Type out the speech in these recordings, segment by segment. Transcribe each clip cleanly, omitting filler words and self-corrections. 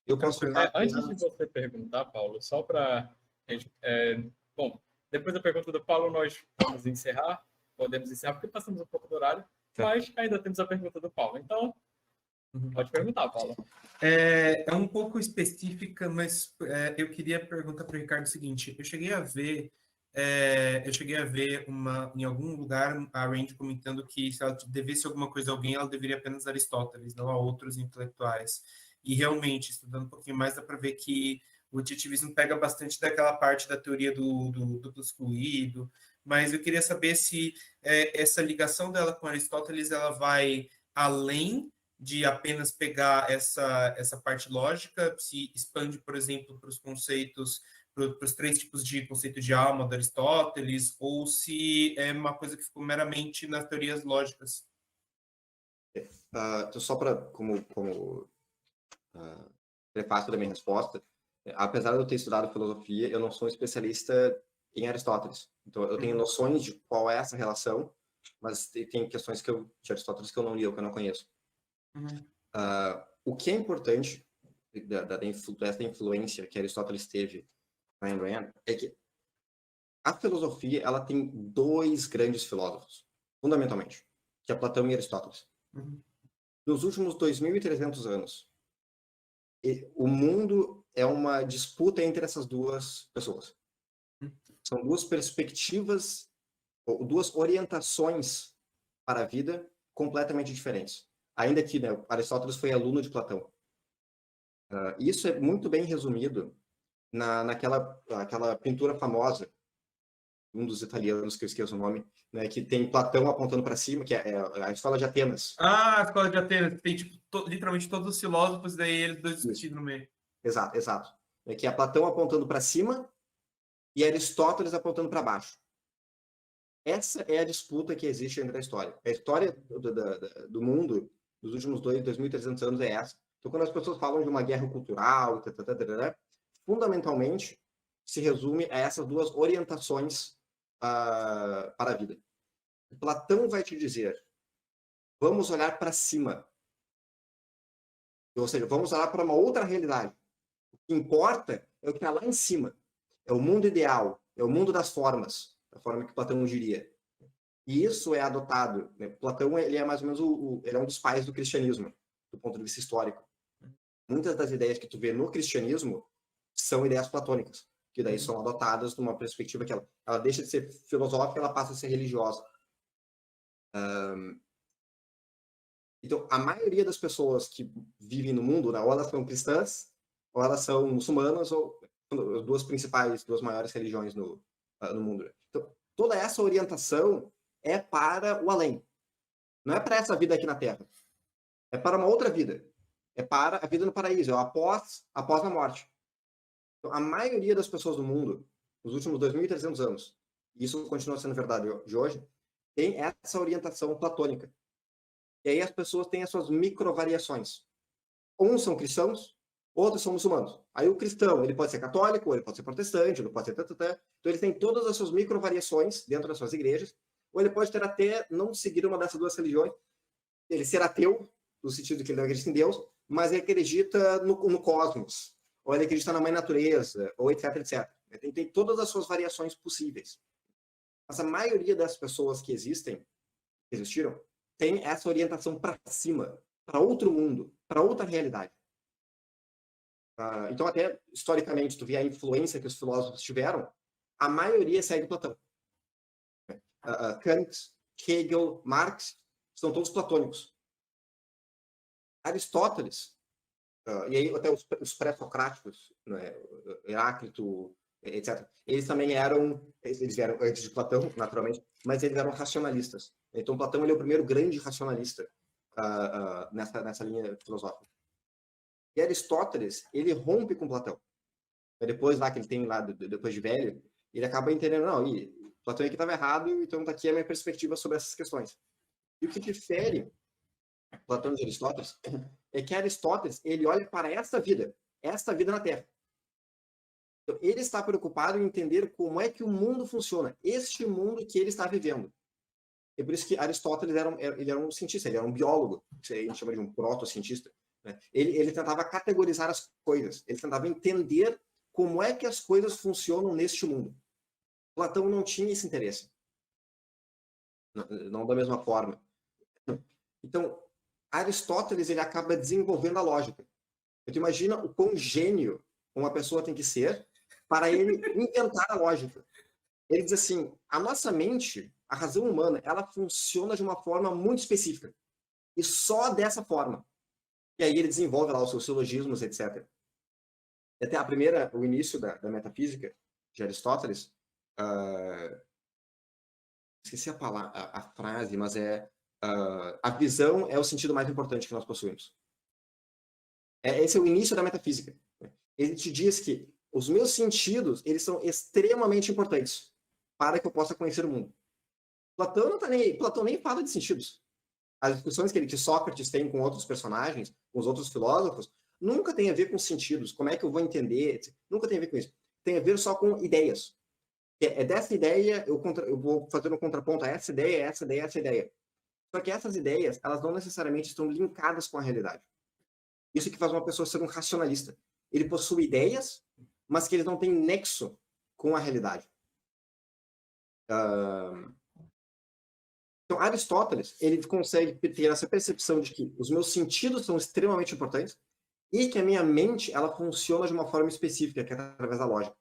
Eu posso perguntar Antes de você perguntar, Paulo, só para gente, bom, depois da pergunta do Paulo, nós vamos encerrar. Podemos encerrar porque passamos um pouco do horário, mas ainda temos a pergunta do Paulo. Então, pode perguntar, Paulo. É um pouco específica, mas eu queria perguntar para o Ricardo o seguinte: eu cheguei a ver em algum lugar a Rand comentando que se ela devesse alguma coisa a alguém, ela deveria apenas a Aristóteles, não a outros intelectuais. E realmente, estudando um pouquinho mais, dá para ver que o adjetivismo pega bastante daquela parte da teoria do duplo excluído, mas eu queria saber se essa ligação dela com Aristóteles ela vai além de apenas pegar essa parte lógica, se expande, por exemplo, para os conceitos, para os 3 tipos de conceito de alma do Aristóteles, ou se é uma coisa que ficou meramente nas teorias lógicas. Então, só para como prefácio da minha resposta, apesar de eu ter estudado filosofia, eu não sou um especialista em Aristóteles. Então, eu tenho noções de qual é essa relação, mas tem questões de Aristóteles que eu não li ou que eu não conheço. O que é importante dessa influência que Aristóteles teve na Ayn Rand é que a filosofia ela tem 2 grandes filósofos, fundamentalmente, que é Platão e Aristóteles. Nos últimos 2.300 anos, o mundo é uma disputa entre essas 2 pessoas. São 2 perspectivas, ou 2 orientações para a vida completamente diferentes. Ainda que Aristóteles foi aluno de Platão. Isso é muito bem resumido naquela pintura famosa, um dos italianos, que eu esqueço o nome, né, que tem Platão apontando para cima, que é a Escola de Atenas. A Escola de Atenas, que tem literalmente todos os filósofos, e daí eles 2 discutindo no meio. Exato. Que é Platão apontando para cima e Aristóteles apontando para baixo. Essa é a disputa que existe entre a história. A história do mundo dos últimos 2.300 anos é essa. Então, quando as pessoas falam de uma guerra cultural, fundamentalmente se resume a essas 2 orientações para a vida. Platão vai te dizer, vamos olhar para cima. Ou seja, vamos olhar para uma outra realidade. O que importa é o que está lá em cima. É o mundo ideal, é o mundo das formas, da forma que Platão diria. E isso é adotado. Né? Platão ele é mais ou menos ele é um dos pais do cristianismo, do ponto de vista histórico. Muitas das ideias que tu vê no cristianismo são ideias platônicas, que daí são adotadas numa perspectiva que ela deixa de ser filosófica, ela passa a ser religiosa. Então, a maioria das pessoas que vivem no mundo, né, ou elas são cristãs, ou elas são muçulmanas, ou as 2 maiores religiões no mundo. Então, toda essa orientação é para o além. Não é para essa vida aqui na Terra. É para uma outra vida. É para a vida no paraíso, é após a morte. Então, a maioria das pessoas do mundo, nos últimos 2.300 anos, e isso continua sendo verdade de hoje, tem essa orientação platônica. E aí as pessoas têm as suas microvariações. Uns são cristãos, outros são muçulmanos. Aí o cristão, ele pode ser católico, ou ele pode ser protestante, ou ele pode ser... Então ele tem todas as suas microvariações dentro das suas igrejas, ou ele pode ter até não seguir uma dessas 2 religiões, ele ser ateu, no sentido que ele não acredita em Deus, mas ele acredita no cosmos, ou ele acredita na mãe natureza, ou etc, etc. Tem todas as suas variações possíveis. Mas a maioria das pessoas que existiram, tem essa orientação para cima, para outro mundo, para outra realidade. Então, até historicamente, tu vê a influência que os filósofos tiveram, a maioria segue Platão. Kant, Hegel, Marx, são todos platônicos. Aristóteles, e aí até os pré-socráticos, né, Heráclito, etc., eles também eles vieram antes de Platão, naturalmente, mas eles eram racionalistas. Então, Platão ele é o primeiro grande racionalista nessa linha filosófica. E Aristóteles, ele rompe com Platão. Depois lá que ele tem lá, depois de velho, ele acaba entendendo, não, Platão aqui estava errado, então daqui é a minha perspectiva sobre essas questões. E o que difere Platão de Aristóteles é que Aristóteles, ele olha para esta vida na Terra. Então, ele está preocupado em entender como é que o mundo funciona, este mundo que ele está vivendo. É por isso que Aristóteles ele era um cientista, ele era um biólogo, que a gente chama de um proto-cientista. né? Ele tentava categorizar as coisas, ele tentava entender como é que as coisas funcionam neste mundo. Platão não tinha esse interesse. Não da mesma forma. Então, Aristóteles ele acaba desenvolvendo a lógica. Então, imagina o quão gênio uma pessoa tem que ser para ele inventar a lógica. Ele diz assim, a nossa mente, a razão humana, ela funciona de uma forma muito específica. E só dessa forma. E aí ele desenvolve lá os seus silogismos, etc. E até o início da metafísica de Aristóteles, esqueci a frase, mas a visão é o sentido mais importante que nós possuímos. Esse é o início da metafísica. Ele te diz que os meus sentidos, eles são extremamente importantes para que eu possa conhecer o mundo. Platão nem fala de sentidos. As discussões que Sócrates tem com outros personagens, com os outros filósofos, nunca tem a ver com sentidos, como é que eu vou entender, nunca tem a ver com isso. Tem a ver só com ideias. Dessa ideia, eu vou fazer um contraponto a essa ideia, essa ideia, essa ideia. Só que essas ideias, elas não necessariamente estão linkadas com a realidade. Isso que faz uma pessoa ser um racionalista. Ele possui ideias, mas que eles não têm nexo com a realidade. Então, Aristóteles, ele consegue ter essa percepção de que os meus sentidos são extremamente importantes e que a minha mente, ela funciona de uma forma específica, que é através da lógica.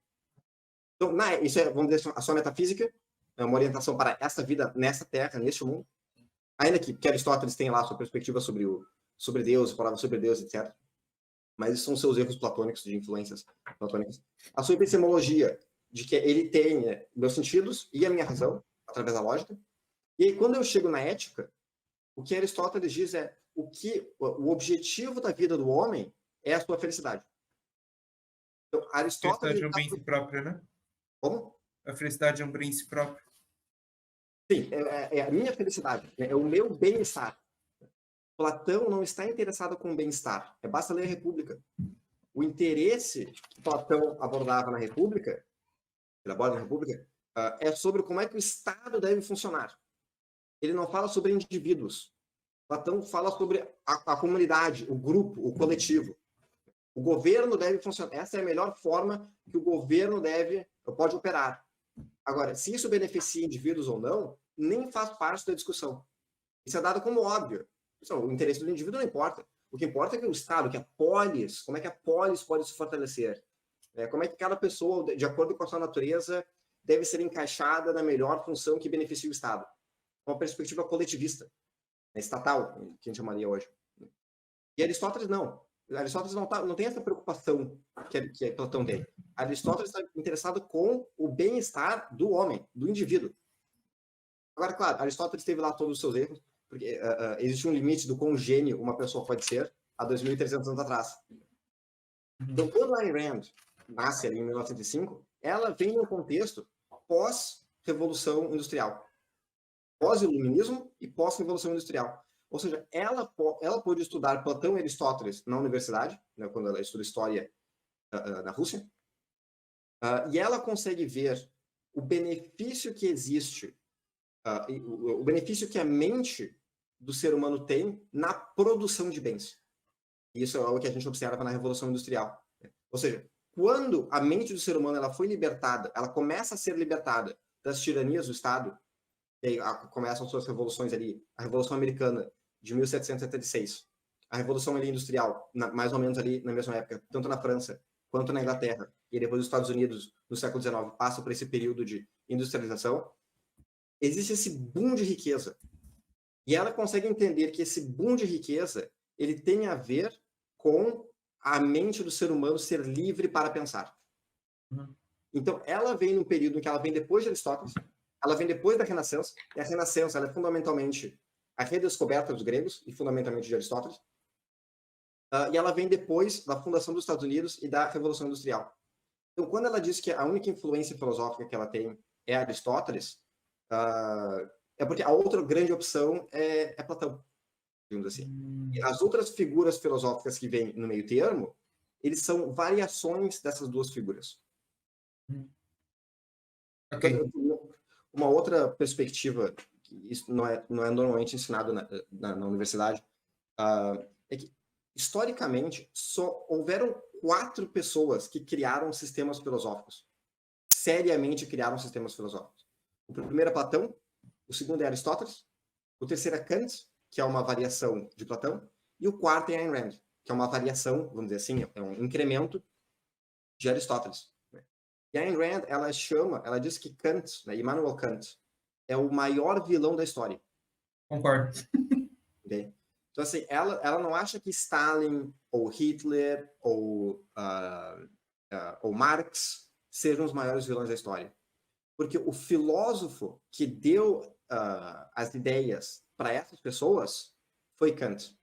Então, isso é, vamos dizer, a sua metafísica, é uma orientação para essa vida nessa terra, neste mundo. Ainda que Aristóteles tenha lá a sua perspectiva sobre Deus, falava sobre Deus, etc. Mas isso são seus erros platônicos, de influências platônicas. A sua epistemologia, de que ele tem meus sentidos e a minha razão, através da lógica. E aí, quando eu chego na ética, o que Aristóteles diz é o objetivo da vida do homem é a sua felicidade. Então, Aristóteles... A felicidade é um bem em si próprio, né? Como? A felicidade é um bem em si próprio. Sim, é a minha felicidade, é o meu bem-estar. Platão não está interessado com o bem-estar. Basta ler a República. O interesse que Platão abordava na República, ele aborda na República, é sobre como é que o Estado deve funcionar. Ele não fala sobre indivíduos. Platão fala sobre a comunidade, o grupo, o coletivo. O governo deve funcionar. Essa é a melhor forma que o governo pode operar. Agora, se isso beneficia indivíduos ou não, nem faz parte da discussão. Isso é dado como óbvio. O interesse do indivíduo não importa. O que importa é que o Estado, que a polis, como é que a polis pode se fortalecer? Como é que cada pessoa, de acordo com a sua natureza, deve ser encaixada na melhor função que beneficie o Estado. Uma perspectiva coletivista, estatal, que a gente chamaria hoje. E Aristóteles não. Aristóteles não tem essa preocupação que Platão tem. Aristóteles está interessado com o bem-estar do homem, do indivíduo. Agora, claro, Aristóteles teve lá todos os seus erros, porque existe um limite do quão gênio uma pessoa pode ser há 2.300 anos atrás. Então, quando a Ayn Rand nasce ali em 1905, ela vem num contexto pós-revolução industrial. Pós-iluminismo e pós-revolução industrial. Ou seja, ela pôde estudar Platão e Aristóteles na universidade, né, quando ela estuda história na Rússia, e ela consegue ver o benefício que existe, o benefício que a mente do ser humano tem na produção de bens. Isso é algo que a gente observa na Revolução Industrial. Ou seja, quando a mente do ser humano ela foi libertada, ela começa a ser libertada das tiranias do Estado, e aí começam suas revoluções ali, a Revolução Americana de 1776, a Revolução ali, Industrial, mais ou menos ali na mesma época, tanto na França quanto na Inglaterra, e depois os Estados Unidos, no século XIX, passam por esse período de industrialização, existe esse boom de riqueza. E ela consegue entender que esse boom de riqueza, ele tem a ver com a mente do ser humano ser livre para pensar. Então, ela vem num período em que ela vem depois de Aristóteles, ela vem depois da Renascença, e a Renascença ela é fundamentalmente a redescoberta dos gregos, e fundamentalmente de Aristóteles, e ela vem depois da fundação dos Estados Unidos e da Revolução Industrial. Então, quando ela diz que a única influência filosófica que ela tem é Aristóteles, é porque a outra grande opção é Platão, digamos assim. E as outras figuras filosóficas que vêm no meio termo, eles são variações dessas duas figuras. Okay. Uma outra perspectiva, que isso não é normalmente ensinado na universidade, é que historicamente, só houveram 4 pessoas que criaram sistemas filosóficos. Seriamente criaram sistemas filosóficos. O primeiro é Platão, o segundo é Aristóteles, o terceiro é Kant, que é uma variação de Platão, e o quarto é Ayn Rand, que é uma variação, vamos dizer assim, é um incremento de Aristóteles. E a Ayn Rand, ela diz que Kant, né, Immanuel Kant, é o maior vilão da história. Concordo. Okay? Então, assim, ela não acha que Stalin, ou Hitler, ou Marx sejam os maiores vilões da história. Porque o filósofo que deu as ideias para essas pessoas foi Kant.